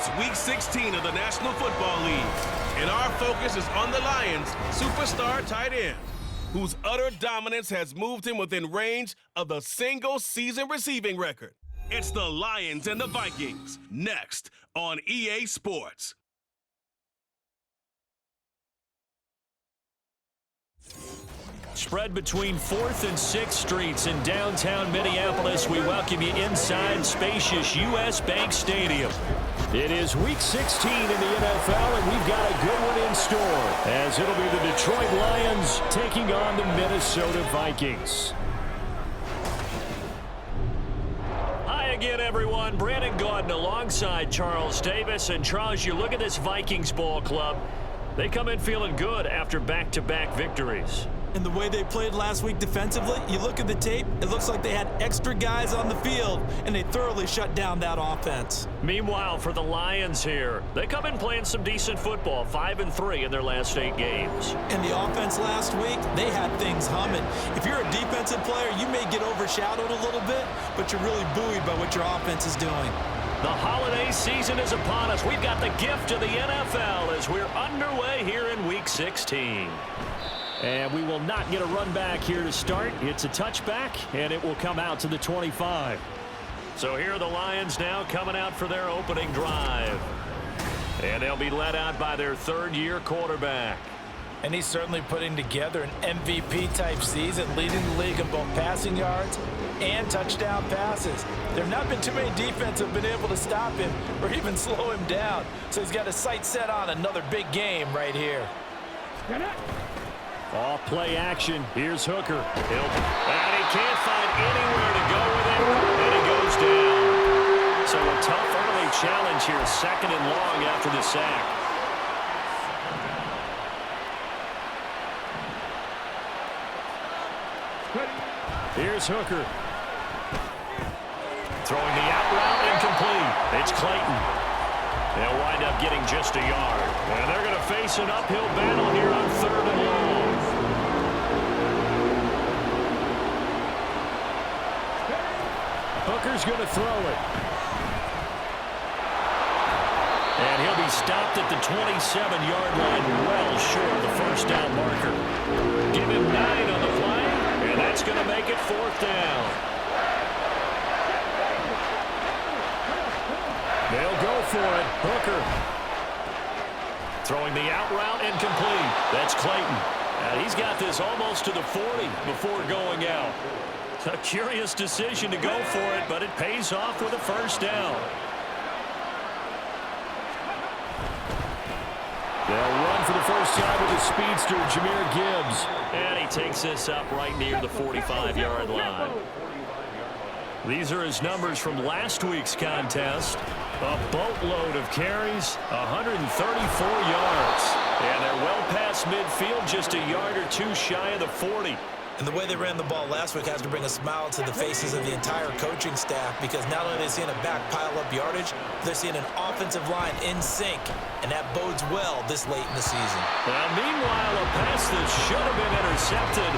It's Week 16 of the National Football League, and our focus is on the Lions' superstar tight end, whose utter dominance has moved him within range of the single-season receiving record. It's the Lions and the Vikings, next on EA Sports. Spread between 4th and 6th Streets in downtown Minneapolis, we welcome you inside spacious U.S. Bank Stadium. It is Week 16 in the NFL, and we've got a good one in store, as it'll be the Detroit Lions taking on the Minnesota Vikings. Hi again, everyone. Brandon Gaudin alongside Charles Davis. And Charles, you look at this Vikings ball club. They come in feeling good after back-to-back victories. And the way they played last week defensively, you look at the tape, it looks like they had extra guys on the field, and they thoroughly shut down that offense. Meanwhile, for the Lions here, they come in playing some decent football, 5-3 in their last 8 games. And the offense last week, they had things humming. If you're a defensive player, you may get overshadowed a little bit, but you're really buoyed by what your offense is doing. The holiday season is upon us. We've got the gift of the NFL as we're underway here in Week 16. And we will not get a run back here to start. It's a touchback, and it will come out to the 25. So here are the Lions now coming out for their opening drive. And they'll be led out by their third-year quarterback. And he's certainly putting together an MVP-type season, leading the league in both passing yards and touchdown passes. There have not been too many defenses have been able to stop him or even slow him down. So he's got his sights set on another big game right here. Off play action. Here's Hooker. And he can't find anywhere to go with it. And he goes down. So a tough early challenge here, 2nd and long after the sack. Here's Hooker. Throwing the out route incomplete. It's Clayton. They'll wind up getting just a yard. And they're going to face an uphill battle here on 3rd and long. Hooker's going to throw it. And he'll be stopped at the 27-yard line, well short of the first down marker. Give him 9 on the play, and that's going to make it 4th down. They'll go for it. Hooker. Throwing the out route incomplete. That's Clayton. And he's got this almost to the 40 before going out. A curious decision to go for it, but it pays off with a first down. They'll run for the first time with the speedster, Jahmyr Gibbs. And he takes this up right near the 45-yard line. These are his numbers from last week's contest. A boatload of carries, 134 yards. And they're well past midfield, just a yard or two shy of the 40. And the way they ran the ball last week has to bring a smile to the faces of the entire coaching staff, because not only are they seeing a back pile up yardage, they're seeing an offensive line in sync, and that bodes well this late in the season. Now, meanwhile, a pass that should have been intercepted,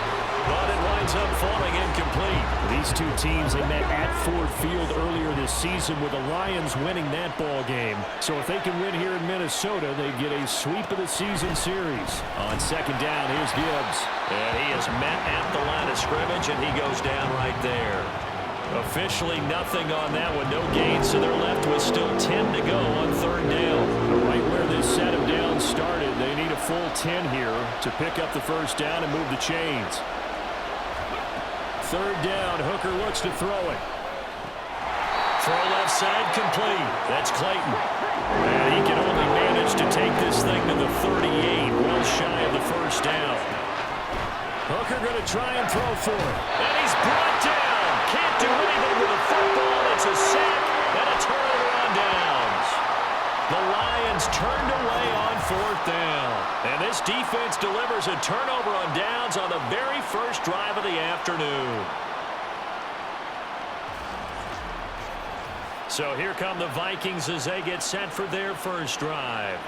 but it winds up falling incomplete. These two teams, they met at Ford Field earlier this season with the Lions winning that ball game. So if they can win here in Minnesota, they get a sweep of the season series. On 2nd down, here's Gibbs. And he is met at the line of scrimmage, and he goes down right there. Officially nothing on that one. No gains to their left with still 10 to go on 3rd down. Right where this set of downs started, they need a full 10 here to pick up the first down and move the chains. 3rd down, Hooker looks to throw it. Throw left side complete. That's Clayton. And he can only manage to take this thing to the 38, well shy of the first down. Hooker going to try and throw for it. And he's brought down. Can't do anything with the football. It's a sack and a turnover on downs. The Lions turned away on 4th down. And this defense delivers a turnover on downs on the very first drive of the afternoon. So here come the Vikings as they get set for their first drive.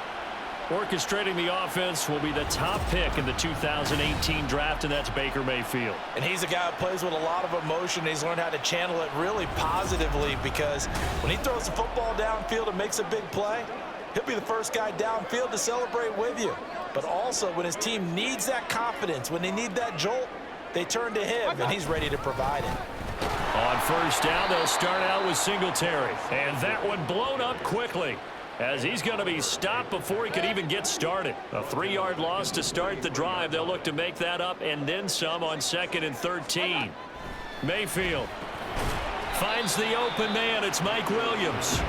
Orchestrating the offense will be the top pick in the 2018 draft, and that's Baker Mayfield. And he's a guy who plays with a lot of emotion. He's learned how to channel it really positively, because when he throws the football downfield and makes a big play, he'll be the first guy downfield to celebrate with you. But also, when his team needs that confidence, when they need that jolt, they turn to him, and he's ready to provide it. On first down, they'll start out with Singletary. And that one blown up quickly, as he's going to be stopped before he could even get started. A 3-yard loss to start the drive. They'll look to make that up and then some on 2nd and 13. Mayfield finds the open man. It's Mike Williams.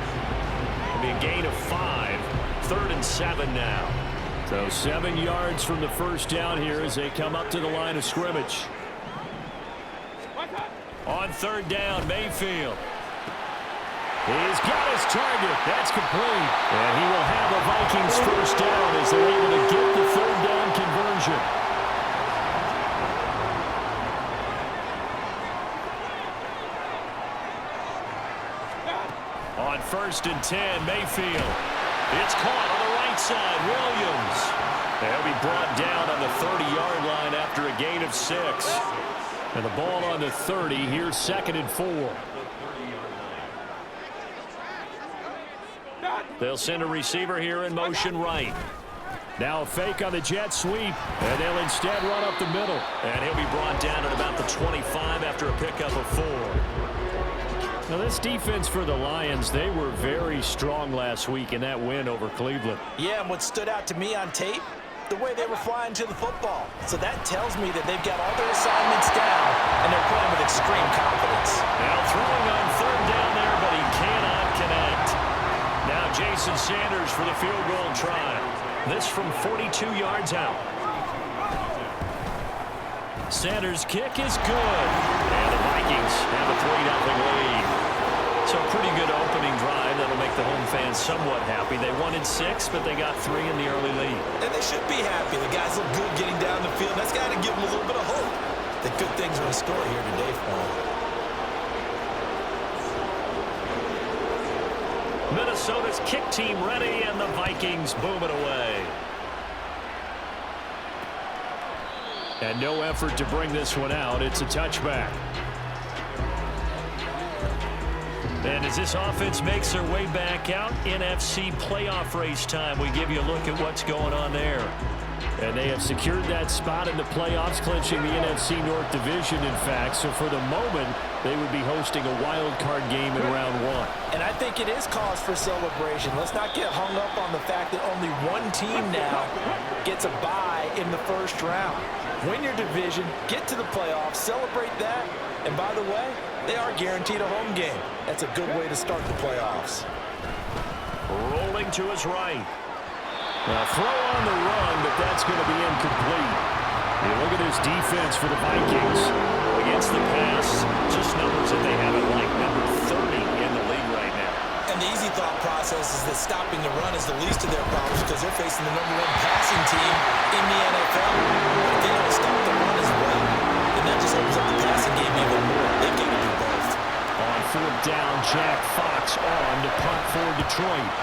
It'll be a gain of 5. 3rd and 7 now. So 7 yards from the first down here as they come up to the line of scrimmage. On 3rd down, Mayfield. He's got his target. That's complete. And he will have a Vikings first down as they're able to get the 3rd down conversion. On 1st and 10, Mayfield. It's caught on the right side. Williams. They'll be brought down on the 30-yard line after a gain of 6. And the ball on the 30. Here's 2nd and 4. They'll send a receiver here in motion right. Now a fake on the jet sweep. And they'll instead run up the middle. And he'll be brought down at about the 25 after a pickup of 4. Now this defense for the Lions, they were very strong last week in that win over Cleveland. Yeah, and what stood out to me on tape, the way they were flying to the football. So that tells me that they've got all their assignments down, and they're playing with extreme confidence. Now throwing on 3rd down there, but he cannot connect. Now Jason Sanders for the field goal try. This from 42 yards out. Sanders' kick is good. And the Vikings have a 3-0 lead. So pretty good opening drive. That'll make the home fans somewhat happy. They wanted 6, but they got 3 in the early lead. And they should be happy. The guys look good getting down the field. That's got to give them a little bit of hope that good things are in store here today for them. Minnesota's kick team ready, and the Vikings boom it away. And no effort to bring this one out. It's a touchback. And as this offense makes their way back out, NFC playoff race time, we give you a look at what's going on there. And they have secured that spot in the playoffs, clinching the NFC North Division, in fact. So for the moment, they would be hosting a wild card game in round 1. And I think it is cause for celebration. Let's not get hung up on the fact that only one team now gets a bye in the first round. Win your division, get to the playoffs, celebrate that, and by the way, they are guaranteed a home game. That's a good way to start the playoffs. Rolling to his right. Now throw on the run, but that's going to be incomplete. You look at this defense for the Vikings. Against the pass, just numbers that they haven't liked. Number 30 in the league right now. And the easy thought process is that stopping the run is the least of their problems because they're facing the #1 passing team in the NFL. But they don't stop the run as well, and that just opens up the passing game even more. They've got to do both. On 4th down, Jack Fox on to punt for Detroit.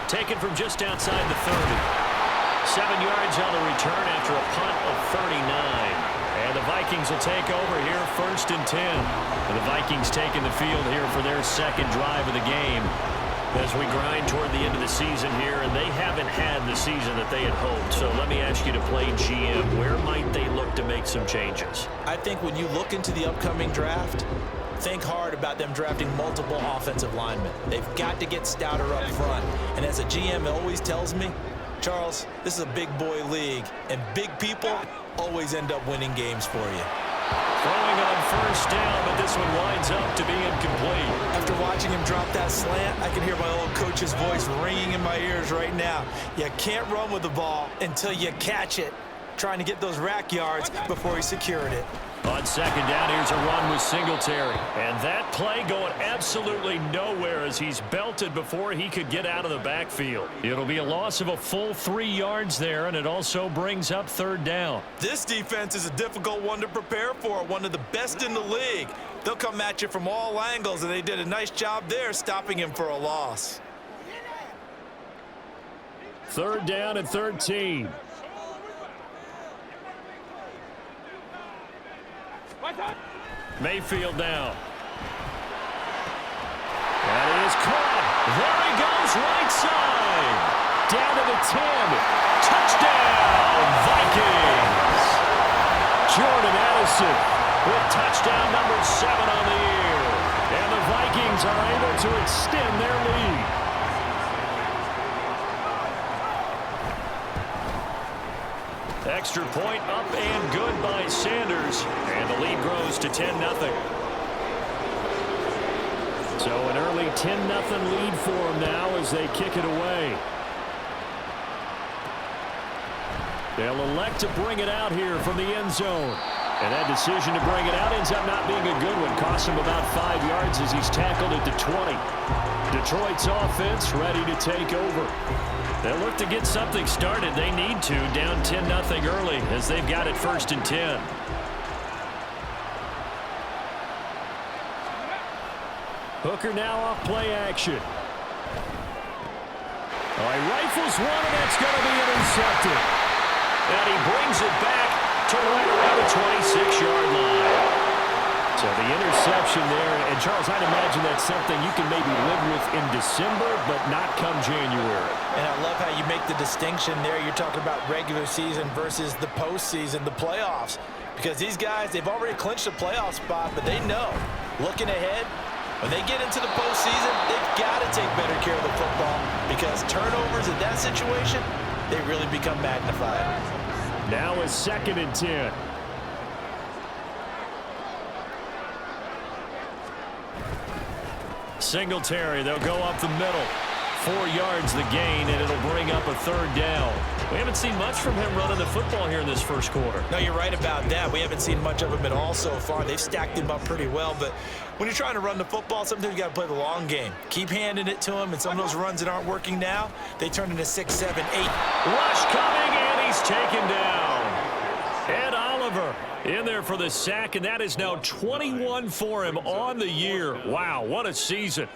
Taken from just outside the 30. 7 yards on the return after a punt of 39. And the Vikings will take over here 1st and 10. And the Vikings taking the field here for their 2nd drive of the game as we grind toward the end of the season here, and they haven't had the season that they had hoped. So let me ask you to play GM. Where might they look to make some changes? I think when you look into the upcoming draft, think hard about them drafting multiple offensive linemen. They've got to get stouter up front. And as a GM always tells me, Charles, this is a big boy league, and big people always end up winning games for you. Throwing on 1st down, but this one winds up to be incomplete. After watching him drop that slant, I can hear my old coach's voice ringing in my ears right now. You can't run with the ball until you catch it. Trying to get those rack yards before he secured it. On 2nd down, here's a run with Singletary. And that play going absolutely nowhere as he's belted before he could get out of the backfield. It'll be a loss of a full 3 yards there, and it also brings up 3rd down. This defense is a difficult one to prepare for, one of the best in the league. They'll come at you from all angles, and they did a nice job there stopping him for a loss. Third down and 13. Mayfield now. That is caught. There he goes, right side. Down to the 10. Touchdown, Vikings. Jordan Addison with touchdown number 7 on the year. And the Vikings are able to extend their lead. Extra point up and good by Sanders. And the lead grows to 10-0. So an early 10-0 lead for them now as they kick it away. They'll elect to bring it out here from the end zone. And that decision to bring it out ends up not being a good one. Costs him about 5 yards as he's tackled at the 20. Detroit's offense ready to take over. They'll look to get something started. They need to, down 10-0 early as they've got it 1st and 10. Hooker now off play action. All right, rifles one, and that's going to be intercepted. And he brings it back to right around the 26-yard line. So the interception there, and Charles, I'd imagine that's something you can maybe live with in December, but not come January. And I love how you make the distinction there. You're talking about regular season versus the postseason, the playoffs. Because these guys, they've already clinched a playoff spot, but they know, looking ahead, when they get into the postseason, they've got to take better care of the football because turnovers in that situation, they really become magnified. Now is 2nd and 10. Singletary, they'll go up the middle. 4 yards the gain, and it'll bring up a 3rd down. We haven't seen much from him running the football here in this first quarter. No, you're right about that. We haven't seen much of him at all so far. They've stacked him up pretty well, but when you're trying to run the football, sometimes you got to play the long game. Keep handing it to him, and some of those runs that aren't working now, they turn into 6, 7, 8. Rush coming, and he's taken down. Ed Oliver in there for the sack, and that is now 21 for him on the year. Wow, what a season.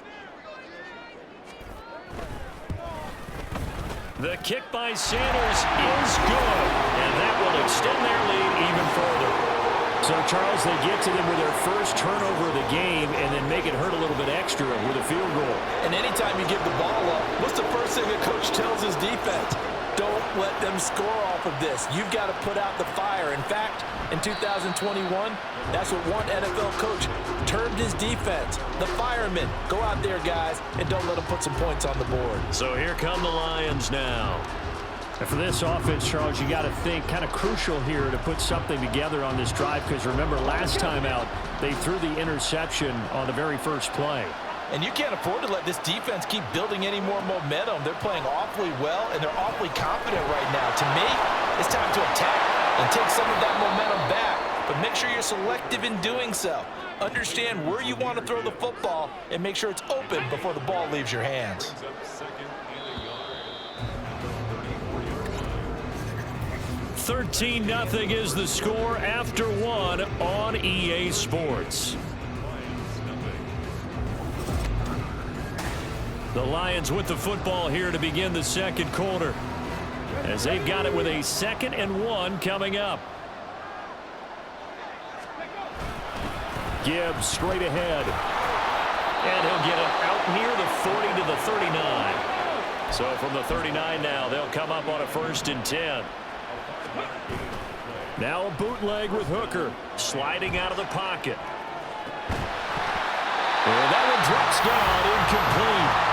The kick by Sanders is good, and that will extend their lead even further. So, Charles, they get to them with their first turnover of the game and then make it hurt a little bit extra with a field goal. And anytime you give the ball up, what's the first thing a coach tells his defense? Don't let them score off of this. You've got to put out the fire. In fact, in 2021, that's what one NFL coach termed his defense. The firemen. Go out there, guys, and don't let them put some points on the board. So here come the Lions now. And for this offense, Charles, you got to think kind of crucial here to put something together on this drive because remember last time out, they threw the interception on the very first play. And you can't afford to let this defense keep building any more momentum. They're playing awfully well, and they're awfully confident right now. To me, it's time to attack and take some of that momentum back. But make sure you're selective in doing so. Understand where you want to throw the football and make sure it's open before the ball leaves your hands. $13-0 is the score after 1 on EA Sports. The Lions with the football here to begin the second quarter as they've got it with a 2nd and 1 coming up. Gibbs straight ahead. And he'll get it out near the 40 to the 39. So from the 39 now, they'll come up on a 1st and 10. Now a bootleg with Hooker sliding out of the pocket. And that one drops down incomplete.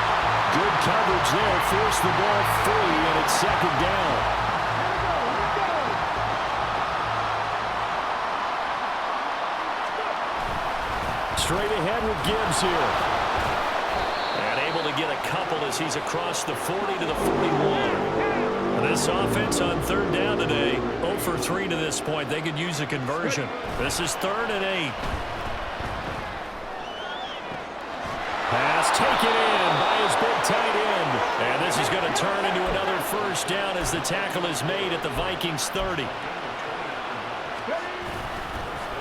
Good coverage there, forced the ball free, and it's 2nd down. Straight ahead with Gibbs here. And able to get a couple as he's across the 40 to the 41. This offense on 3rd down today, 0 for 3 to this point. They could use a conversion. This is 3rd and 8. Pass taken in by his big tight end. And this is going to turn into another 1st down as the tackle is made at the Vikings 30.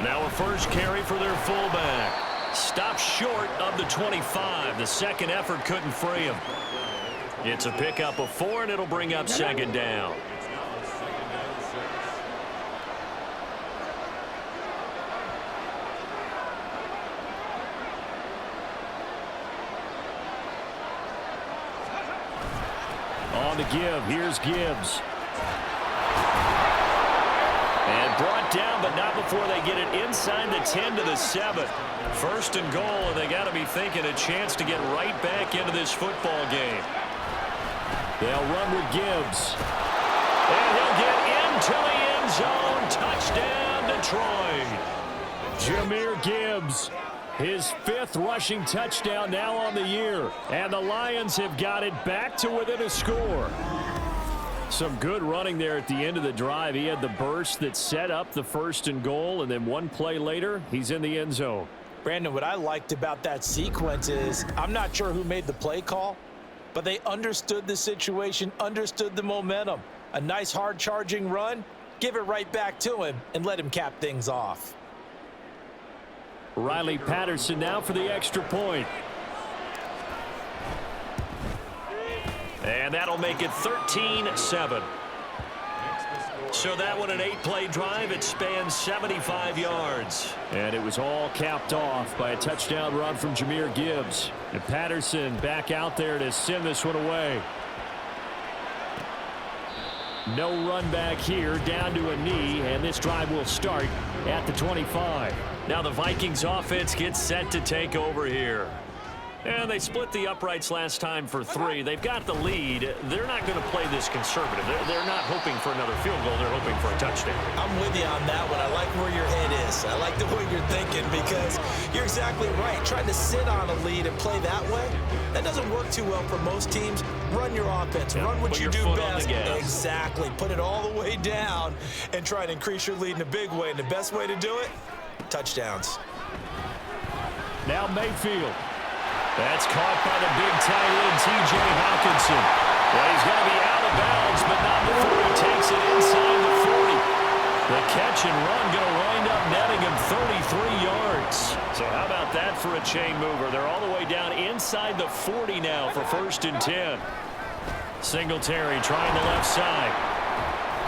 Now a first carry for their fullback. Stopped short of the 25. The second effort couldn't free him. It's a pickup of 4, and it'll bring up second down. On the give, here's Gibbs. And brought down, but not before they get it inside the 10 to the 7. First and goal, and they got to be thinking a chance to get right back into this football game. They'll run with Gibbs. And he'll get into the end zone. Touchdown, Detroit. Jahmyr Gibbs, his 5th rushing touchdown now on the year. And the Lions have got it back to within a score. Some good running there at the end of the drive. He had the burst that set up the first and goal, and then one play later, he's in the end zone. Brandon, what I liked about that sequence is I'm not sure who made the play call, but they understood the situation, understood the momentum. A nice hard charging run, give it right back to him and let him cap things off. Riley Patterson now for the extra point. And that'll make it 13-7. So that one, an 8-play drive. It spans 75 yards. And it was all capped off by a touchdown run from Jahmyr Gibbs. And Patterson back out there to send this one away. No run back here, down to a knee, and this drive will start at the 25. Now the Vikings offense gets set to take over here. And they split the uprights last time for 3. They've got the lead. They're not going to play this conservative. They're not hoping for another field goal. They're hoping for a touchdown. I'm with you on that one. I like where your head is. I like the way you're thinking because you're exactly right. Trying to sit on a lead and play that way, that doesn't work too well for most teams. Run your offense. Run what you do best. Exactly. Put it all the way down and try to increase your lead in a big way. And the best way to do it, touchdowns. Now Mayfield. That's caught by the big tight end, T.J. Hawkinson. Well, he's going to be out of bounds, but not before he takes it inside the 40. The catch and run going to wind up netting him 33 yards. So how about that for a chain mover? They're all the way down inside the 40 now for 1st and 10. Singletary trying the left side.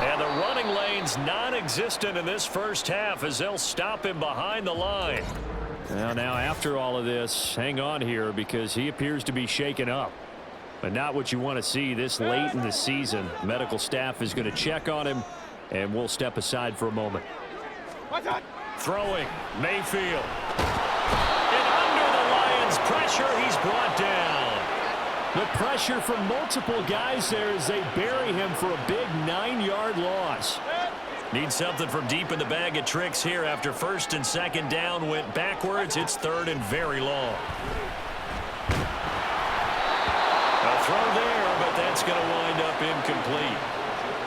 And the running lane's non-existent in this first half as they'll stop him behind the line. Now, after all of this, hang on here because he appears to be shaken up. But not what you want to see this late in the season. Medical staff is going to check on him, and we'll step aside for a moment. Throwing, Mayfield. And under the Lions' pressure, he's brought down. The pressure from multiple guys there as they bury him for a big 9-yard loss. Need something from deep in the bag of tricks here after 1st and 2nd down went backwards. It's 3rd and very long. A throw there, but that's going to wind up incomplete.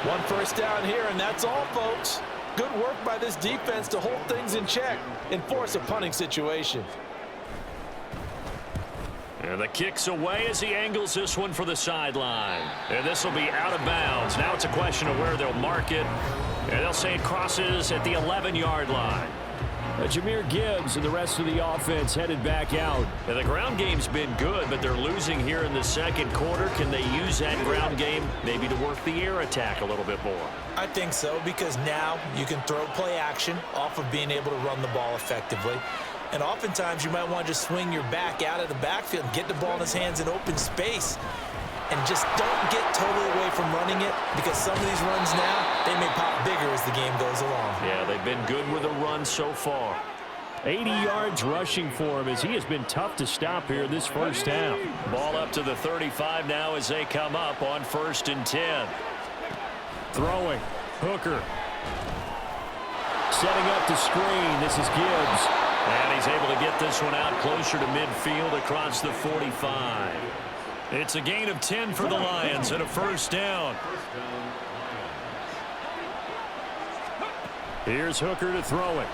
1 first down here, and that's all, folks. Good work by this defense to hold things in check and force a punting situation. And the kick's away as he angles this one for the sideline. And this will be out of bounds. Now it's a question of where they'll mark it. And they'll say it crosses at the 11-yard line. Jahmyr Gibbs and the rest of the offense headed back out. And the ground game's been good, but they're losing here in the 2nd quarter. Can they use that ground game maybe to work the air attack a little bit more? I think so, because now you can throw play action off of being able to run the ball effectively. And oftentimes you might want to just swing your back out of the backfield and get the ball in his hands in open space. And just don't get totally away from running it, because some of these runs now, they may pop bigger as the game goes along. Yeah, they've been good with a run so far. 80 yards rushing for him as he has been tough to stop here this first half. Ball up to the 35 now as they come up on 1st and 10. Throwing. Hooker. Setting up the screen. This is Gibbs. And he's able to get this one out closer to midfield across the 45. It's a gain of 10 for the Lions and a 1st down. Here's Hooker to throw it.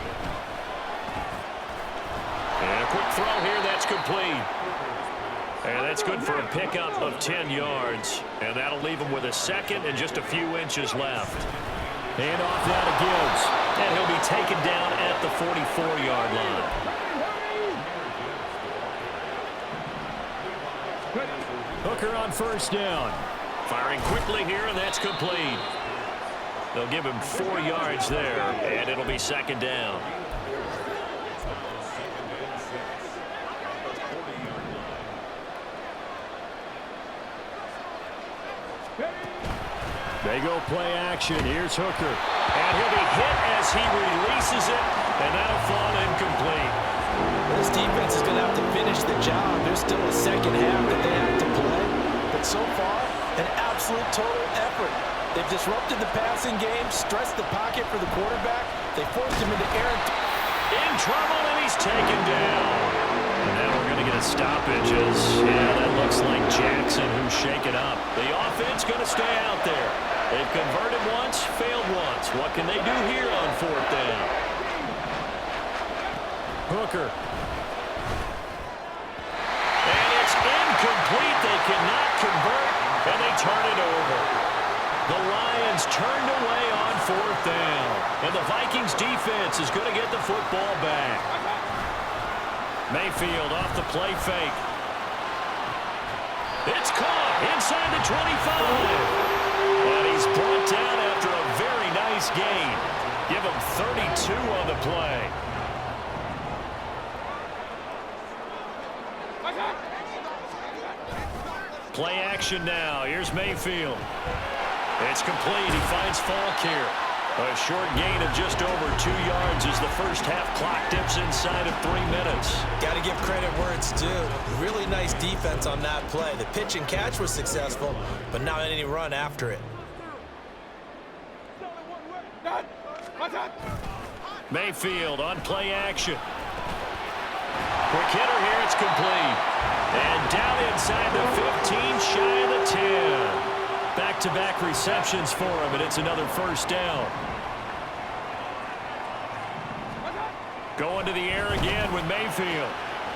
And a quick throw here, that's complete. And that's good for a pickup of 10 yards. And that'll leave him with a 2nd and just a few inches left. Hand off now to Gibbs. And he'll be taken down at the 44-yard line. Hooker Hooker on first down. Firing quickly here, and that's complete. They'll give him 4 yards there, and it'll be second down. They go play action. Here's Hooker. And he'll be hit as he releases it, and that'll fall incomplete. This defense is going to have to finish the job. There's still a second half that they have to play. But so far, an absolute total effort. They've disrupted the passing game, stressed the pocket for the quarterback. They forced him into errant. In trouble, and he's taken down. And now we're going to get a stoppage as, that looks like Jackson who's shaken up. The offense going to stay out there. They've converted once, failed once. What can they do here on 4th down? Hooker. And it's incomplete. They cannot convert, and they turn it over. The Lions turned away on 4th down. And the Vikings defense is going to get the football back. Mayfield off the play fake. It's caught inside the 25. And he's brought down after a very nice gain. Give him 32 on the play. Play action now. Here's Mayfield. It's complete. He finds Falk here. A short gain of just over 2 yards as the first half clock dips inside of 3 minutes. Got to give credit where it's due. Really nice defense on that play. The pitch and catch was successful, but not any run after it. Mayfield on play action. Quick hitter here. It's complete. And down inside the 15, shy of the 10. Back-to-back receptions for him, and it's another first down. Going to the air again with Mayfield.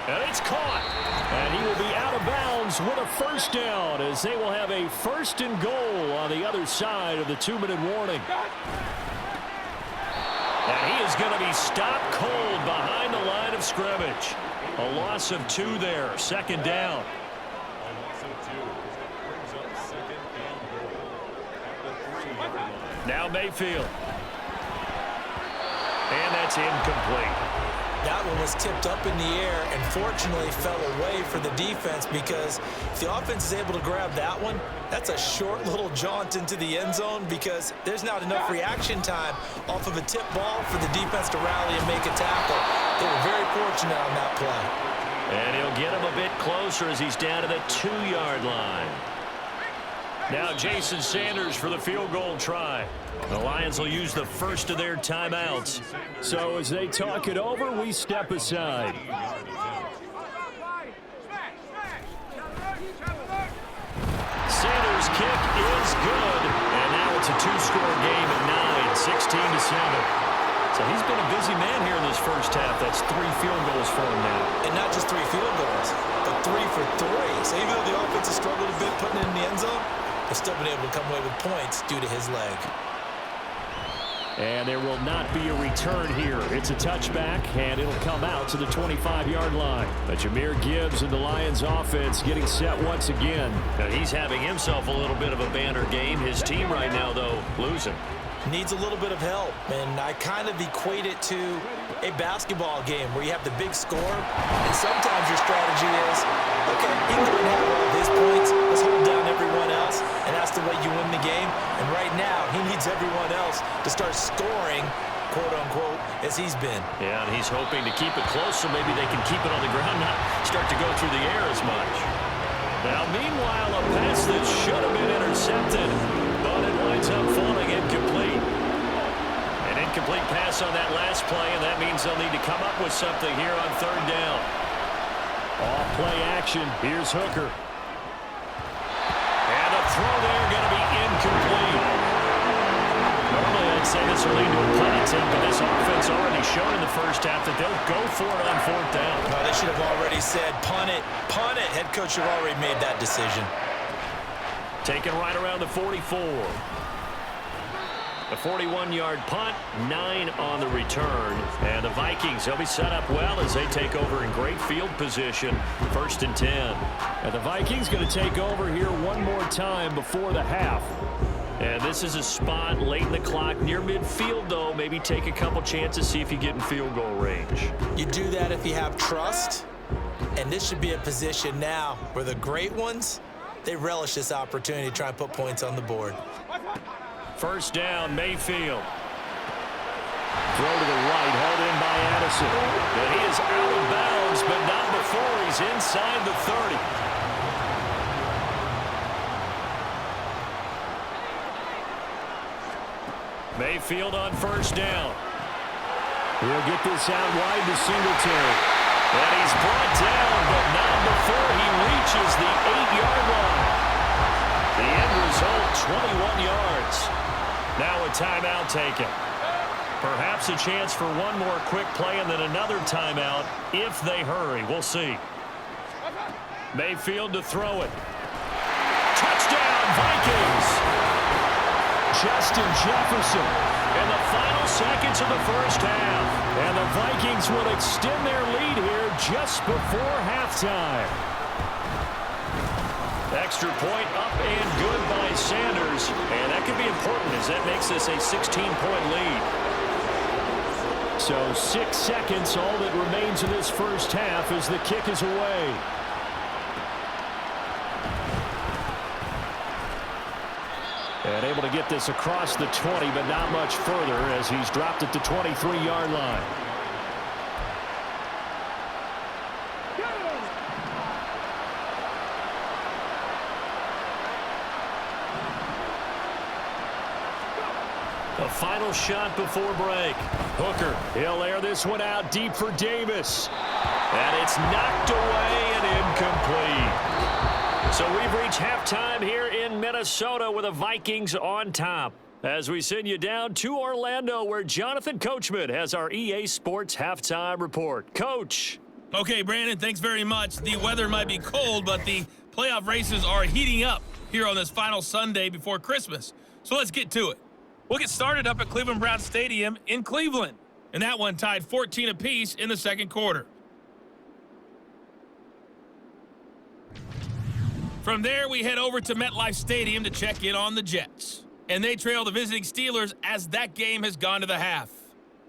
And it's caught. And he will be out of bounds with a first down as they will have a 1st and goal on the other side of the 2-minute warning. And he is going to be stopped cold behind the line of scrimmage. A loss of 2 there, 2nd down. Now Mayfield. And that's incomplete. That one was tipped up in the air and fortunately fell away for the defense because if the offense is able to grab that one, that's a short little jaunt into the end zone because there's not enough reaction time off of a tip ball for the defense to rally and make a tackle. They were very fortunate on that play. And he'll get him a bit closer as he's down to the 2-yard line. Now Jason Sanders for the field goal try. The Lions will use the first of their timeouts. So as they talk it over, we step aside. Sanders' kick is good. And now it's a 2-score game at 9, 16-7. So he's been a busy man here in this first half. That's 3 field goals for him now. And not just 3 field goals, but 3 for 3. So even though the offense has struggled a bit putting it in the end zone, they've still been able to come away with points due to his leg. And there will not be a return here. It's a touchback, and it'll come out to the 25-yard line. But Jahmyr Gibbs and the Lions offense getting set once again. Now he's having himself a little bit of a banner game. His team right now, though, losing. Needs a little bit of help, and I kind of equate it to a basketball game where you have the big score, and sometimes your strategy is, okay, he can go and have all of his points, let's hold down everyone else, and that's the way you win the game. And right now, he needs everyone else to start scoring, quote-unquote, as he's been. Yeah, and he's hoping to keep it close so maybe they can keep it on the ground, not start to go through the air as much. Now, meanwhile, a pass that should have been intercepted, but it winds up falling incomplete. An incomplete pass on that last play, and that means they'll need to come up with something here on 3rd down. Off play action. Here's Hooker. And the throw there going to be incomplete. Normally, I'd say this will lead to a punt attempt, but this offense already showed in the first half that they'll go for it on 4th down. No, they should have already said, punt it, punt it. Head coach should have already made that decision. Taken right around the 44. A 41-yard punt, 9 on the return. And the Vikings, they'll be set up well as they take over in great field position. 1st and 10. And the Vikings going to take over here one more time before the half. And this is a spot late in the clock near midfield, though. Maybe take a couple chances, see if you get in field goal range. You do that if you have trust. And this should be a position now where the great ones, they relish this opportunity to try and put points on the board. 1st down, Mayfield. Throw to the right, held in by Addison. And he is out of bounds, but not before he's inside the 30. Mayfield on 1st down. He'll get this out wide to Singletary. And he's brought down, but not before he reaches the 8-yard line. The end result, 21 yards. Now a timeout taken. Perhaps a chance for one more quick play and then another timeout if they hurry. We'll see. Mayfield to throw it. Touchdown, Vikings! Justin Jefferson. In the final seconds of the 1st half. And the Vikings will extend their lead here just before halftime. Extra point up and good by Sanders. And that could be important as that makes this a 16-point lead. So 6 seconds, all that remains in this 1st half as the kick is away. And able to get this across the 20, but not much further as he's dropped at the 23-yard line. The final shot before break. Hooker, he'll air this one out deep for Davis. And it's knocked away and incomplete. So we've reached halftime here in Minnesota with the Vikings on top. As we send you down to Orlando where Jonathan Coachman has our EA Sports halftime report. Coach. Okay, Brandon, thanks very much. The weather might be cold, but the playoff races are heating up here on this final Sunday before Christmas. So let's get to it. We'll get started up at Cleveland Browns Stadium in Cleveland. And that one tied 14 apiece in the 2nd quarter. From there, we head over to MetLife Stadium to check in on the Jets. And they trail the visiting Steelers as that game has gone to the half.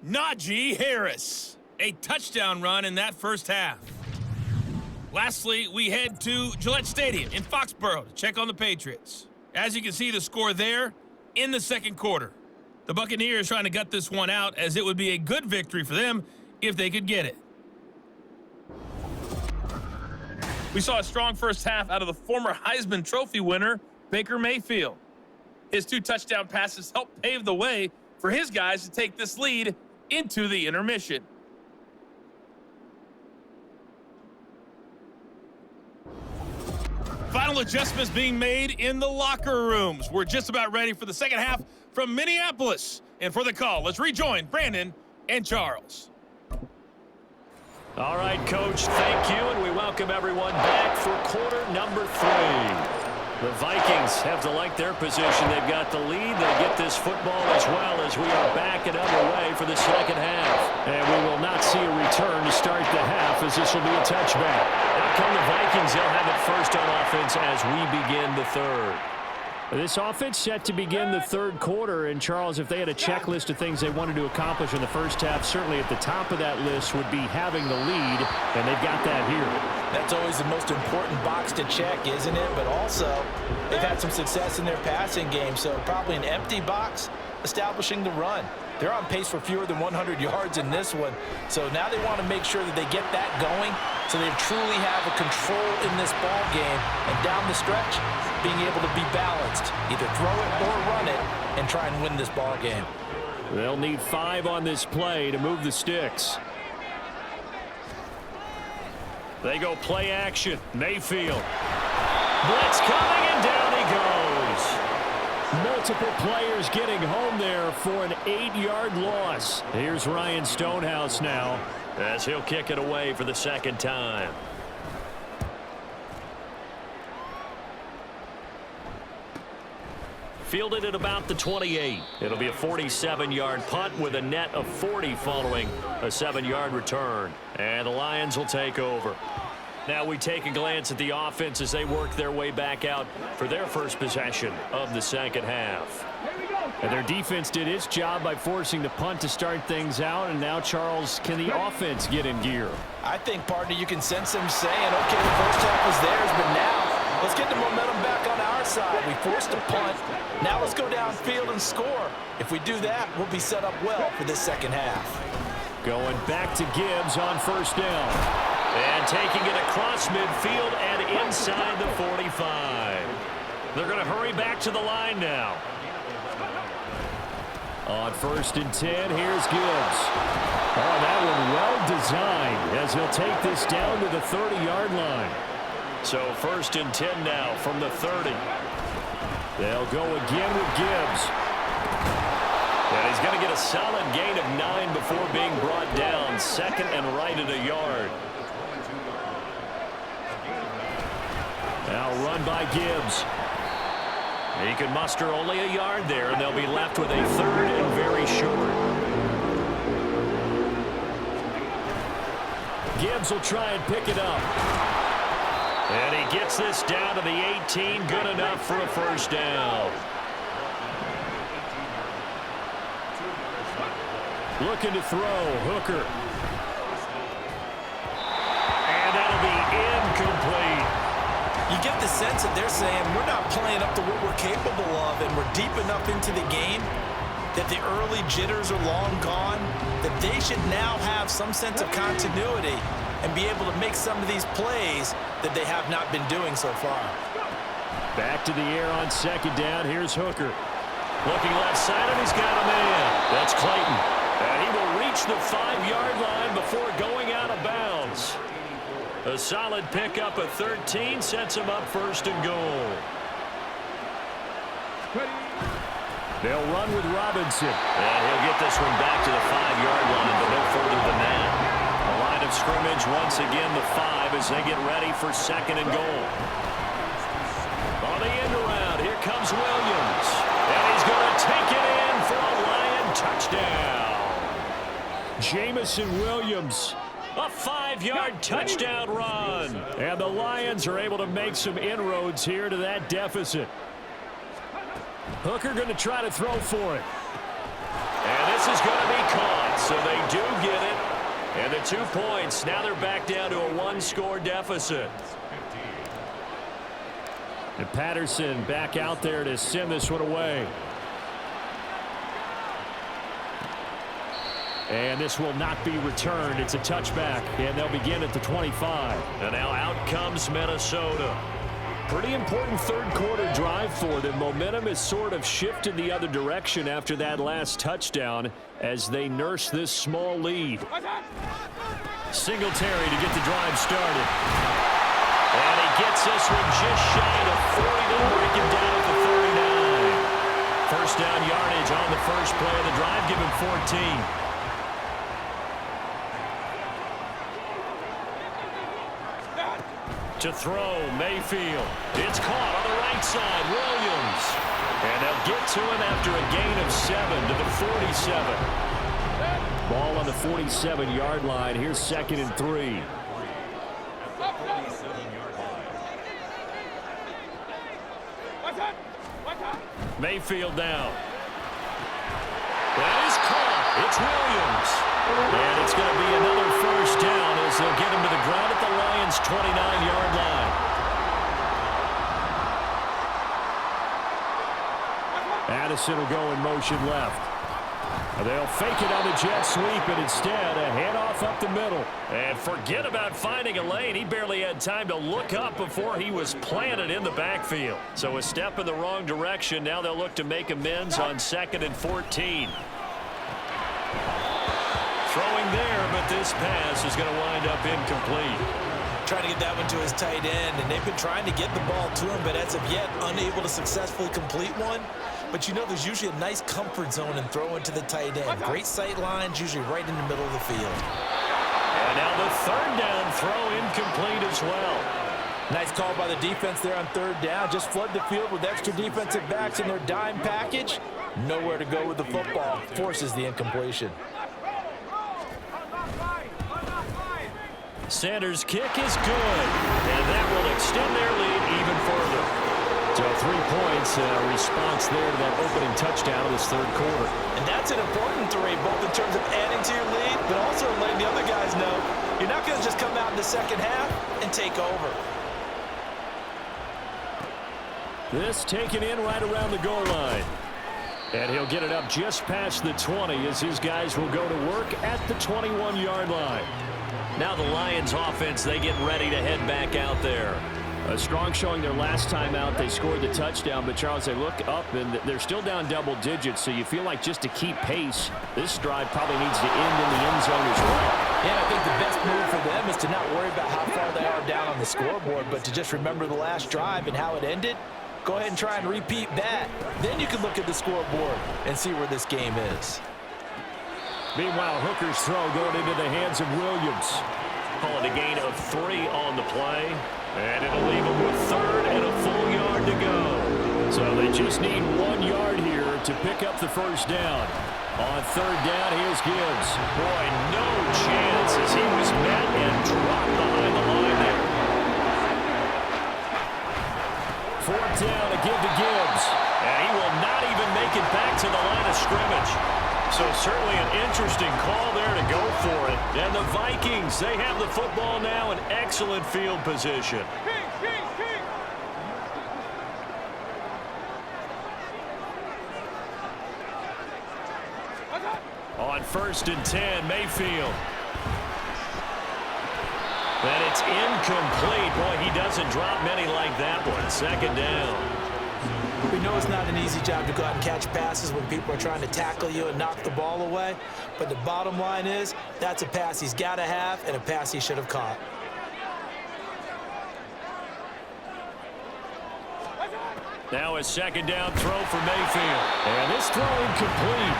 Najee Harris, a touchdown run in that 1st half. Lastly, we head to Gillette Stadium in Foxborough to check on the Patriots. As you can see, the score there in the 2nd quarter. The Buccaneers trying to gut this one out as it would be a good victory for them if they could get it. We saw a strong 1st half out of the former Heisman Trophy winner, Baker Mayfield. His 2 touchdown passes helped pave the way for his guys to take this lead into the intermission. Final adjustments being made in the locker rooms. We're just about ready for the 2nd half from Minneapolis. And for the call, let's rejoin Brandon and Charles. All right, Coach, thank you, and we welcome everyone back for quarter number 3. The Vikings have to like their position. They've got the lead. They get this football as well as we are back and underway for the 2nd half. And we will not see a return to start the half as this will be a touchback. Out come the Vikings. They'll have it first on offense as we begin the 3rd. This offense set to begin the 3rd quarter. And, Charles, if they had a checklist of things they wanted to accomplish in the 1st half, certainly at the top of that list would be having the lead, and they've got that here. That's always the most important box to check, isn't it? But also, they've had some success in their passing game, so probably an empty box establishing the run. They're on pace for fewer than 100 yards in this one, so now they want to make sure that they get that going so they truly have a control in this ball game, and down the stretch, being able to be balanced, either throw it or run it, and try and win this ball game. They'll need 5 on this play to move the sticks. They go play action. Mayfield. Blitz coming, and down he goes. Multiple players getting home there for an 8-yard loss. Here's Ryan Stonehouse now, as he'll kick it away for the 2nd time. Fielded at about the 28. It'll be a 47-yard punt with a net of 40 following a 7-yard return. And the Lions will take over. Now we take a glance at the offense as they work their way back out for their first possession of the second half. And their defense did its job by forcing the punt to start things out. And now, Charles, can the offense get in gear? I think, partner, you can sense them saying, okay, the first half was theirs, but now let's get the momentum back on our side. We forced a punt. Now let's go downfield and score. If we do that, we'll be set up well for this second half. Going back to Gibbs on first down. And taking it across midfield and inside the 45. They're going to hurry back to the line now. On 1st and 10, here's Gibbs. Oh, that one well designed as he'll take this down to the 30-yard line. So 1st and 10 now from the 30. They'll go again with Gibbs. And he's going to get a solid gain of 9 before being brought down. Second and right at a yard. Now run by Gibbs. He can muster only a yard there, and they'll be left with a 3rd and very short. Gibbs will try and pick it up. And he gets this down to the 18, good enough for a first down. Looking to throw, Hooker. And that'll be incomplete. You get the sense that they're saying we're not playing up to what we're capable of, and we're deep enough into the game that the early jitters are long gone, that they should now have some sense of continuity and be able to make some of these plays that they have not been doing so far. Back to the air on 2nd down. Here's Hooker. Looking left side, and he's got a man. That's Clayton. And he will reach the 5-yard line before going out of bounds. A solid pickup of 13 sets him up 1st and goal. They'll run with Robinson. And he'll get this one back to the 5-yard line, but no further than that. A line of scrimmage once again the 5 as they get ready for 2nd and goal. On the end around, here comes Williams. And he's going to take it in for a Lion touchdown. Jamison Williams. A 5-yard touchdown run. And the Lions are able to make some inroads here to that deficit. Hooker going to try to throw for it. And this is going to be caught, so they do get it. And the 2 points, now they're back down to a 1-score deficit. And Patterson back out there to send this one away. And this will not be returned. It's a touchback, and they'll begin at the 25. And now out comes Minnesota. Pretty important 3rd quarter drive for them. Momentum has sort of shifted the other direction after that last touchdown as they nurse this small lead. Singletary to get the drive started. And he gets this one just shy of 40. They'll break him down at the 39. First down yardage on the first play of the drive. Give him 14. To throw, Mayfield. It's caught on the right side, Williams. And they'll get to him after a gain of 7 to the 47. Ball on the 47-yard line. Here's 2nd and 3. Mayfield down. That is caught. It's Williams. And it's going to be another first down as they'll get him to the ground at the Lions' 29-yard line. Addison will go in motion left. They'll fake it on the jet sweep, and instead a handoff up the middle. And forget about finding a lane. He barely had time to look up before he was planted in the backfield. So a step in the wrong direction. Now they'll look to make amends on 2nd and 14. Throwing there, but this pass is going to wind up incomplete. Trying to get that one to his tight end, and they've been trying to get the ball to him, but as of yet, unable to successfully complete one. But you know there's usually a nice comfort zone in throwing to the tight end. Great sight lines, usually right in the middle of the field. And now the 3rd down throw incomplete as well. Nice call by the defense there on third down. Just flood the field with extra defensive backs in their dime package. Nowhere to go with the football. Forces the incompletion. Sanders' kick is good, and that will extend their lead even further. So 3 points, response there to that opening touchdown of this third quarter. And that's an important 3, both in terms of adding to your lead, but also letting the other guys know you're not going to just come out in the second half and take over. This taken in right around the goal line. And he'll get it up just past the 20 as his guys will go to work at the 21-yard line. Now the Lions offense, they get ready to head back out there. A strong showing their last time out. They scored the touchdown, but Charles, they look up and they're still down double digits, so you feel like just to keep pace, this drive probably needs to end in the end zone as well. Yeah, I think the best move for them is to not worry about how far they are down on the scoreboard, but to just remember the last drive and how it ended. Go ahead and try and repeat that. Then you can look at the scoreboard and see where this game is. Meanwhile, Hooker's throw going into the hands of Williams. Calling a gain of 3 on the play. And it'll leave them with third and a full yard to go. So they just need 1 yard here to pick up the first down. On third down, here's Gibbs. Boy, no chance as he was met and dropped behind the line there. Fourth down, a give to Gibbs. And he will not even make it back to the line of scrimmage. So certainly an interesting call there to go for it. And the Vikings, they have the football now in excellent field position. On 1st and 10, Mayfield. And it's incomplete. Boy, he doesn't drop many like that one. Second down. We know it's not an easy job to go out and catch passes when people are trying to tackle you and knock the ball away. But the bottom line is, that's a pass he's got to have and a pass he should have caught. Now a second down throw for Mayfield. And this throw incomplete.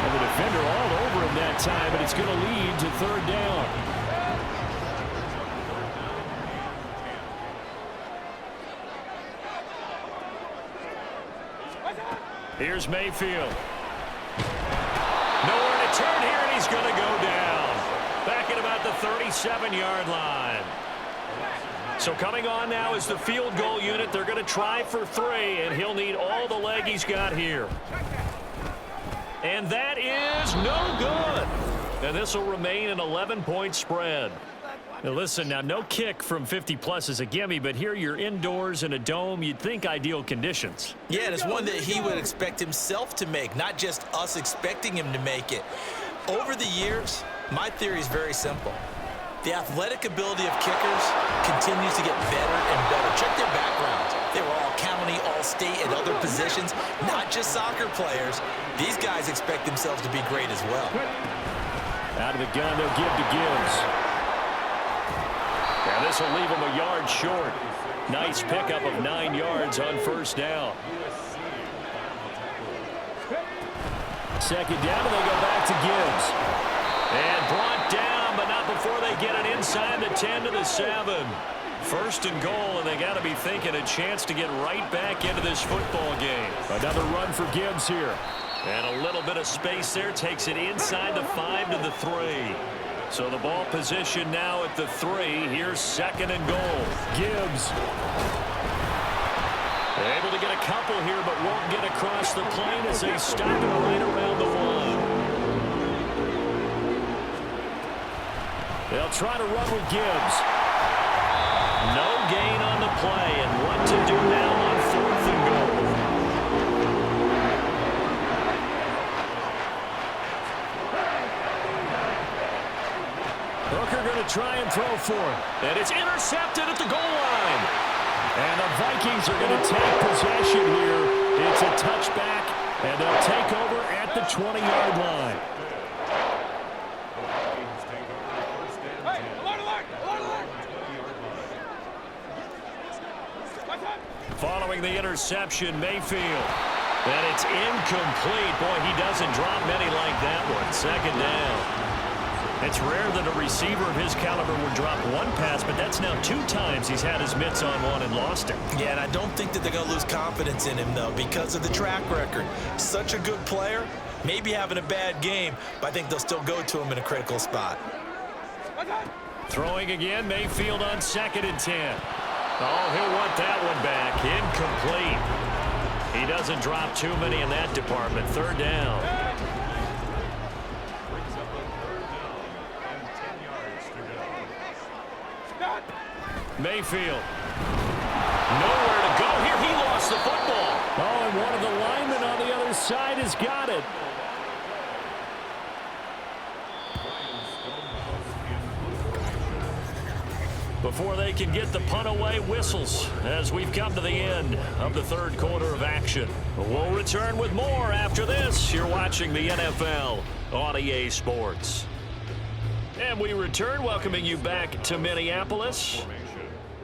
And the defender all over him that time, but it's going to lead to third down. Here's Mayfield. Nowhere to turn here, and he's going to go down. Back at about the 37-yard line. So coming on now is the field goal unit. They're going to try for 3, and he'll need all the leg he's got here. And that is no good. And this will remain an 11-point spread. Now listen, now no kick from 50-plus is a gimme, but here you're indoors in a dome. You'd think ideal conditions. Yeah, and it's one that he would expect himself to make, not just us expecting him to make it. Over the years, my theory is very simple. The athletic ability of kickers continues to get better and better. Check their backgrounds. They were all county, all state, and other positions, not just soccer players. These guys expect themselves to be great as well. Out of the gun, they'll give to Gibbs. And this will leave him a yard short. Nice pickup of 9 yards on first down. Second down, and they go back to Gibbs. And brought down, but not before they get it inside the 10 to the 7. First and goal, and they got to be thinking a chance to get right back into this football game. Another run for Gibbs here. And a little bit of space there takes it inside the 5 to the 3. So the ball position now at the 3. Here's second and goal. Gibbs. Able to get a couple here, but won't get across the plane as they stop it right around the 1. They'll try to run with Gibbs. No gain on the play, and what to do now on 4th and goal. Hooker going to try and throw for it. And it's intercepted at the goal line. And the Vikings are going to take possession here. It's a touchback, and they'll take over at the 20-yard line. Following the interception, Mayfield. And it's incomplete. Boy, he doesn't drop many like that one. Second down. It's rare that a receiver of his caliber would drop one pass, but that's now 2 times he's had his mitts on one and lost it. Yeah, and I don't think that they're going to lose confidence in him, though, because of the track record. Such a good player, maybe having a bad game, but I think they'll still go to him in a critical spot. Throwing again, Mayfield on 2nd and 10. Oh, he'll want that one back. Incomplete. He doesn't drop too many in that department. 3rd down. Mayfield. Nowhere to go here. He lost the football. Oh, and one of the linemen on the other side has got it. Before they can get the punt away, whistles as we've come to the end of the 3rd quarter of action. We'll return with more after this. You're watching the NFL on EA Sports. And we return, welcoming you back to Minneapolis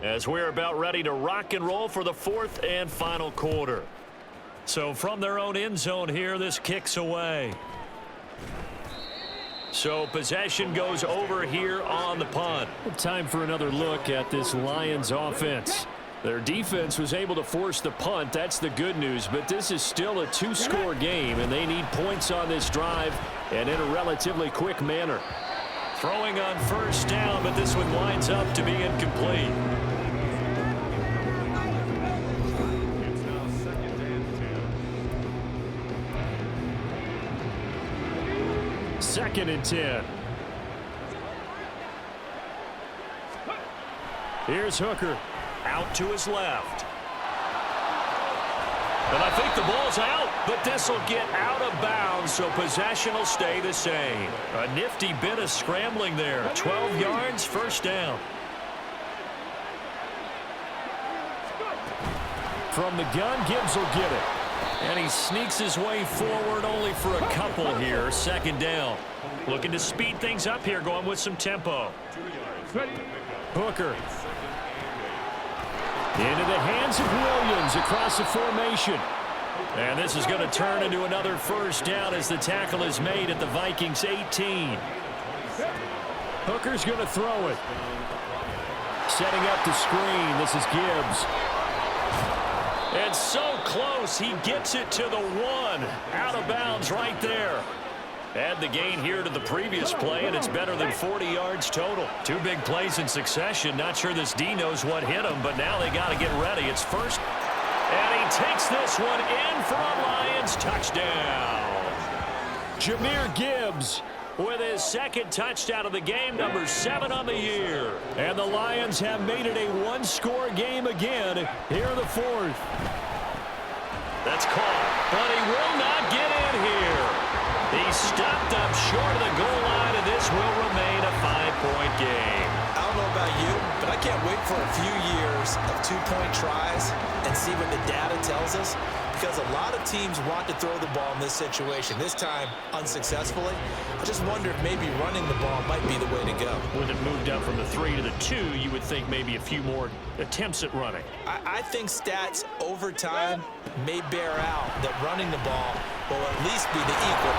as we're about ready to rock and roll for the 4th and final quarter. So from their own end zone here, this kicks away. So possession goes over here on the punt. Time for another look at this Lions offense. Their defense was able to force the punt. That's the good news. But this is still a 2-score game, and they need points on this drive and in a relatively quick manner. Throwing on 1st down, but this one winds up to be incomplete. 2nd and 10. Here's Hooker. Out to his left. And I think the ball's out, but this will get out of bounds, so possession will stay the same. A nifty bit of scrambling there. 12 yards, 1st down. From the gun, Gibbs will get it. And he sneaks his way forward only for a couple here. 2nd down. Looking to speed things up here, going with some tempo. Hooker. Into the hands of Williams across the formation. And this is going to turn into another 1st down as the tackle is made at the Vikings 18. Hooker's going to throw it. Setting up the screen. This is Gibbs. And so close, he gets it to the 1. Out of bounds right there. Add the gain here to the previous play, and it's better than 40 yards total. 2 big plays in succession. Not sure this D knows what hit him, but now they got to get ready. It's 1st. And he takes this one in for a Lions touchdown. Jahmyr Gibbs with his 2nd touchdown of the game, number 7 on the year. And the Lions have made it a 1-score game again here in the 4th. That's caught, but he will not get in here. He's stopped up short of the goal line, and this will remain a 5-point game. I don't know about you, but I can't wait for a few years of 2-point tries and see what the data tells us, because a lot of teams want to throw the ball in this situation. This time, unsuccessfully. I just wonder if maybe running the ball might be the way to go. When it moved up from the 3 to the 2, you would think maybe a few more attempts at running. I think stats over time may bear out that running the ball will at least be the equal.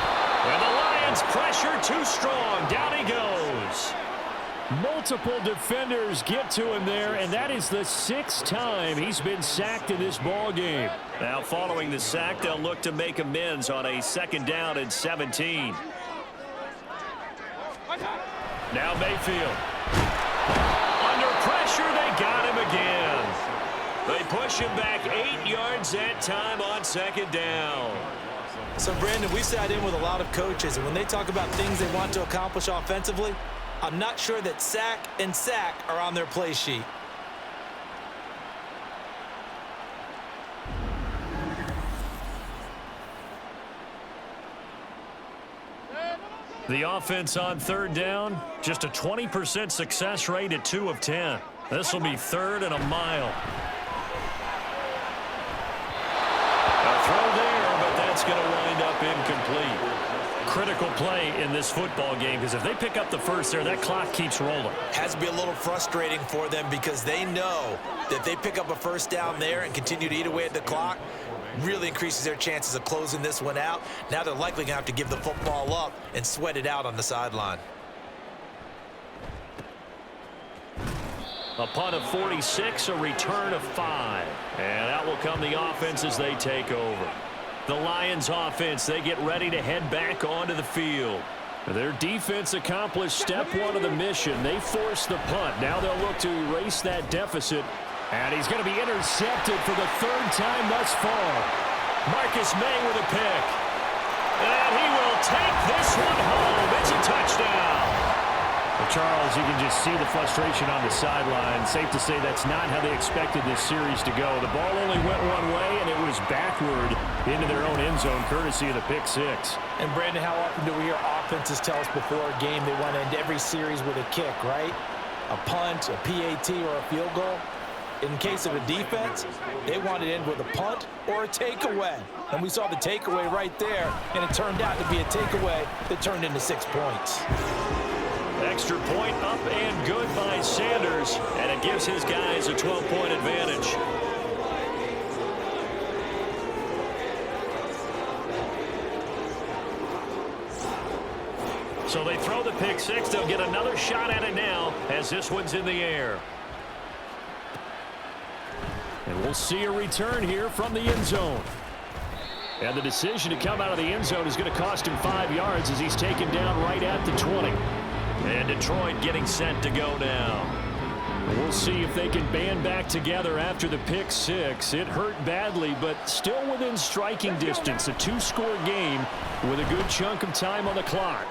And the Lions pressure too strong. Down he goes. Multiple defenders get to him there, and that is the 6th time he's been sacked in this ball game. Now following the sack, they'll look to make amends on a 2nd down and 17. Now Mayfield. Under pressure, they got him again. They push him back 8 yards that time on 2nd down. So, Brandon, we've sat in with a lot of coaches, and when they talk about things they want to accomplish offensively, I'm not sure that sack and sack are on their play sheet. The offense on 3rd down, just a 20% success rate at 2 of 10. This will be 3rd and a mile. A throw there, but that's going to wind up incomplete. Critical play in this football game, because if they pick up the 1st there, that clock keeps rolling. Has to be a little frustrating for them, because they know that if they pick up a 1st down there and continue to eat away at the clock, really increases their chances of closing this one out. Now they're likely going to have to give the football up and sweat it out on the sideline. A punt of 46, a return of 5. And out will come the offense as they take over. The Lions offense, they get ready to head back onto the field. Their defense accomplished step 1 of the mission. They forced the punt. Now they'll look to erase that deficit. And he's going to be intercepted for the 3rd time thus far. Marcus May with a pick. And he will take this one home. It's a touchdown. Well, Charles, you can just see the frustration on the sideline. Safe to say that's not how they expected this series to go. The ball only went one way, and it was backward into their own end zone, courtesy of the pick 6. And, Brandon, how often do we hear offenses tell us before a game they want to end every series with a kick, right? A punt, a PAT, or a field goal? In case of a defense, they want to end with a punt or a takeaway. And we saw the takeaway right there, and it turned out to be a takeaway that turned into 6 points. Extra point up and good by Sanders, and it gives his guys a 12-point advantage. So they throw the pick 6. They'll get another shot at it now as this one's in the air. And we'll see a return here from the end zone. And the decision to come out of the end zone is going to cost him 5 yards as he's taken down right at the 20. And Detroit getting set to go now. We'll see if they can band back together after the pick 6. It hurt badly, but still within striking distance. A 2-score game with a good chunk of time on the clock.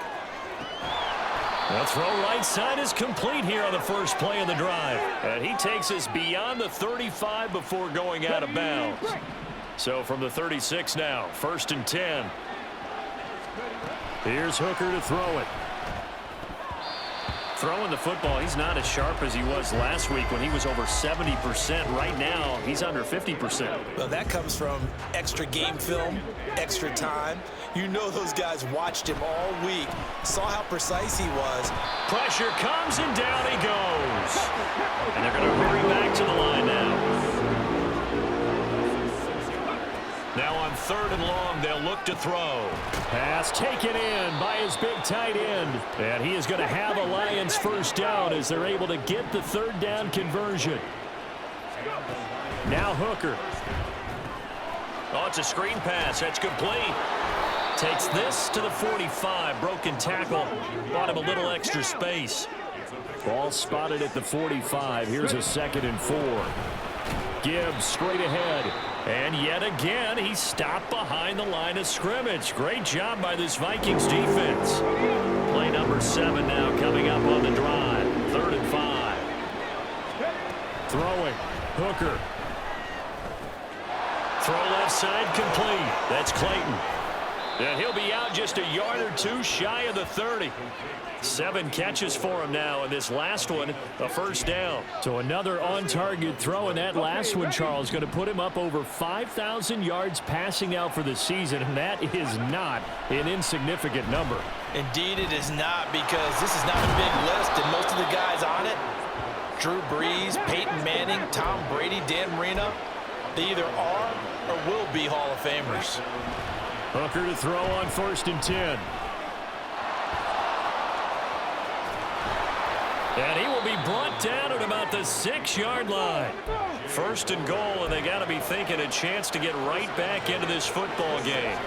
The throw right side is complete here on the first play of the drive. And he takes us beyond the 35 before going out of bounds. So from the 36 now, 1st and 10. Here's Hooker to throw it. Throwing the football, he's not as sharp as he was last week when he was over 70%. Right now, he's under 50%. Well, that comes from extra game film, extra time. You know those guys watched him all week, saw how precise he was. Pressure comes, and down he goes. And they're going to hurry back to the line now. Now on 3rd and long, they'll look to throw. Pass taken in by his big tight end. And he is going to have a Lions first down as they're able to get the 3rd down conversion. Now Hooker. Oh, it's a screen pass. That's complete. Takes this to the 45. Broken tackle. Bought him a little extra space. Ball spotted at the 45. Here's a 2nd and 4. Gibbs straight ahead. And yet again, he stopped behind the line of scrimmage. Great job by this Vikings defense. Play number 7 now coming up on the drive. 3rd and 5. Throwing. Hooker. Throw left side complete. That's Clayton. And he'll be out just a yard or 2 shy of the 30. 7 catches for him now, and this last one, a first down. So another on-target throw, and that last one, Charles, going to put him up over 5,000 yards passing out for the season, and that is not an insignificant number. Indeed it is not, because this is not a big list, and most of the guys on it, Drew Brees, Peyton Manning, Tom Brady, Dan Marino, they either are or will be Hall of Famers. Hooker to throw on 1st and 10. And he will be brought down at about the 6-yard line. 1st and goal, and they got to be thinking a chance to get right back into this football game.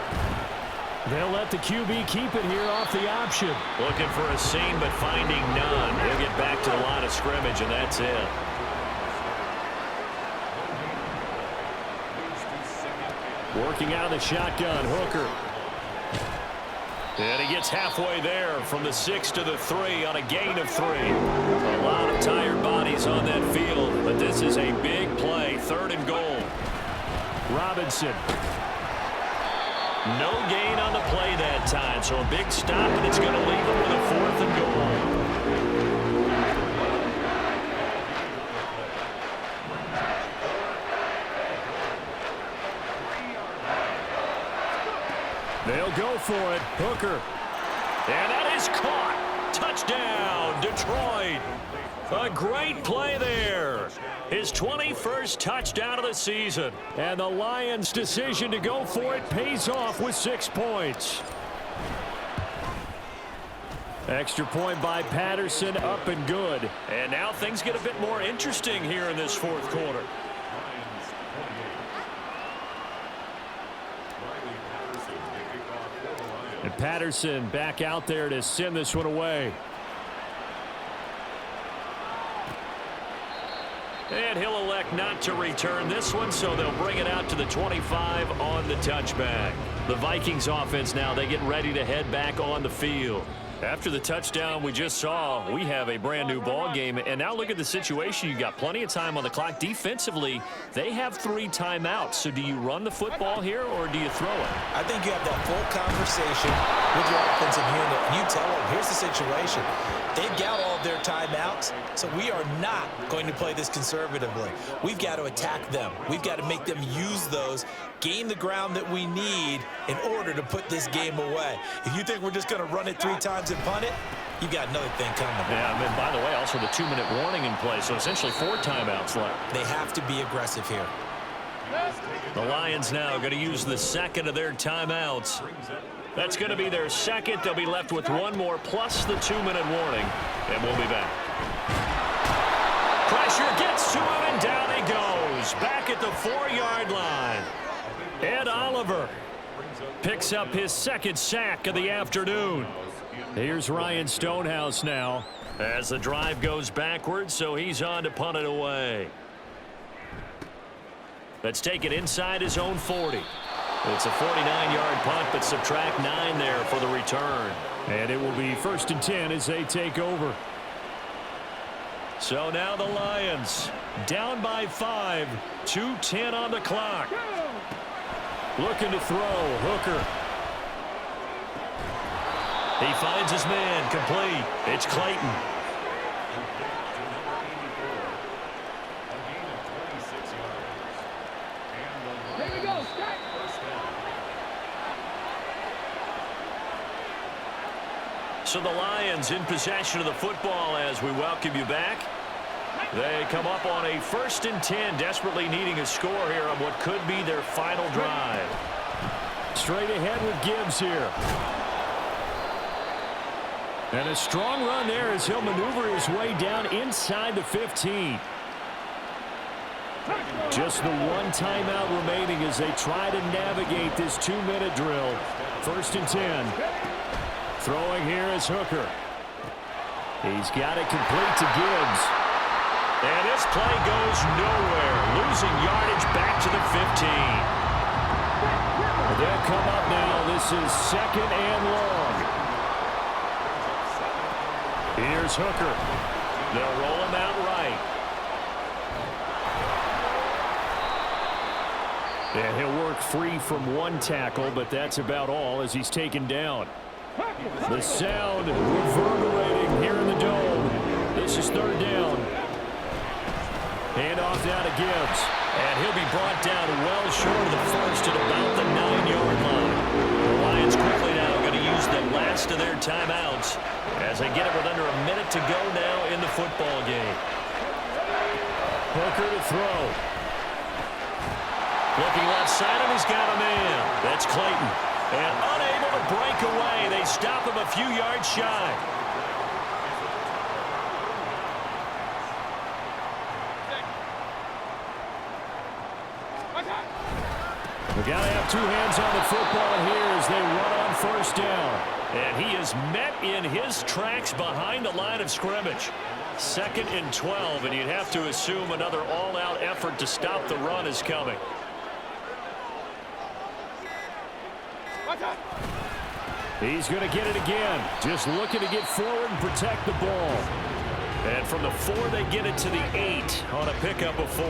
They'll let the QB keep it here off the option. Looking for a seam, but finding none. He'll get back to the line of scrimmage, and that's it. Working out of the shotgun, Hooker. And he gets halfway there from the 6 to the 3 on a gain of 3. A lot of tired bodies on that field, but this is a big play. 3rd and goal. Robinson. No gain on the play that time, so a big stop, and it's going to leave him with a 4th and goal. They'll go for it. Hooker. And that is caught. Touchdown, Detroit. A great play there. His 21st touchdown of the season. And the Lions' decision to go for it pays off with 6 points. Extra point by Patterson, up and good. And now things get a bit more interesting here in this fourth quarter. And Patterson back out there to send this one away. And he'll elect not to return this one, so they'll bring it out to the 25 on the touchback. The Vikings offense now, they get ready to head back on the field. After the touchdown we just saw, we have a brand new ball game. And now look at the situation. You've got plenty of time on the clock. Defensively, they have 3 timeouts. So do you run the football here or do you throw it? I think you have that full conversation with your offensive unit, and you tell them, here's the situation. They've got all of their timeouts, so we are not going to play this conservatively. We've got to attack them. We've got to make them use those, gain the ground that we need in order to put this game away. If you think we're just going to run it 3 times and punt it, you've got another thing coming. Yeah, and by the way, also the 2-minute warning in play, so essentially 4 timeouts left. They have to be aggressive here. The Lions now going to use the second of their timeouts. That's going to be their second. They'll be left with 1 more plus the 2-minute warning, and we'll be back. Pressure gets to him, and down he goes. Back at the 4-yard line. Ed Oliver picks up his second sack of the afternoon. Here's Ryan Stonehouse now as the drive goes backwards, so he's on to punt it away. Let's take it inside his own 40. It's a 49-yard punt, but subtract 9 there for the return. And it will be 1st and 10 as they take over. So now the Lions down by 5, 2:10 on the clock. Looking to throw, Hooker. He finds his man, complete. It's Clayton. So the Lions in possession of the football as we welcome you back. They come up on a 1st and 10, desperately needing a score here on what could be their final drive. Straight ahead with Gibbs here. And a strong run there as he'll maneuver his way down inside the 15. Just the 1 timeout remaining as they try to navigate this 2-minute drill. 1st and 10. Throwing here is Hooker. He's got it complete to Gibbs. And this play goes nowhere. Losing yardage back to the 15. They'll come up now. This is 2nd and long. Here's Hooker. They'll roll him out right. And he'll work free from 1 tackle, but that's about all as he's taken down. The sound reverberating here in the dome. This is 3rd down. Hand off down to Gibbs. And he'll be brought down well short of the first at about the 9-yard line. The Lions quickly now going to use the last of their timeouts as they get it with under a minute to go now in the football game. Hooker to throw. Looking left side, and he's got a man. That's Clayton. And unable to break away. They stop him a few yards shy. We got to have 2 hands on the football here as they run on 1st down. And he is met in his tracks behind the line of scrimmage. 2nd and 12, and you'd have to assume another all-out effort to stop the run is coming. He's going to get it again. Just looking to get forward and protect the ball. And from the 4, they get it to the 8 on a pickup of 4.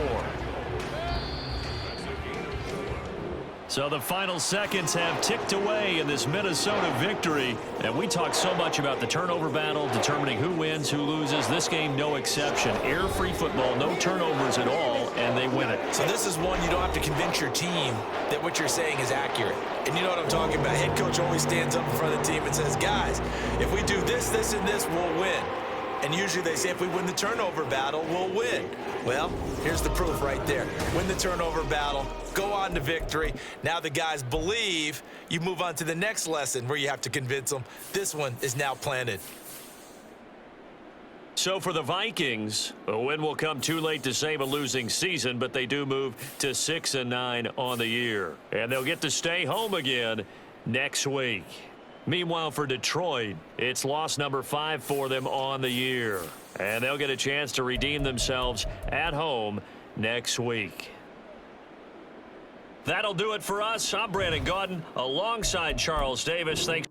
So the final seconds have ticked away in this Minnesota victory. And we talk so much about the turnover battle, determining who wins, who loses. This game, no exception. Air-free football, no turnovers at all, and they win it. So this is one you don't have to convince your team that what you're saying is accurate. And you know what I'm talking about. Head coach always stands up in front of the team and says, guys, if we do this, this, and this, we'll win. And usually they say if we win the turnover battle, we'll win. Well, here's the proof right there. Win the turnover battle, go on to victory. Now the guys believe. You move on to the next lesson where you have to convince them. This one is now planted. So for the Vikings, a win will come too late to save a losing season, but they do move to 6-9 on the year. And they'll get to stay home again next week. Meanwhile, for Detroit, it's loss number 5 for them on the year. And they'll get a chance to redeem themselves at home next week. That'll do it for us. I'm Brandon Gaudin alongside Charles Davis. Thanks.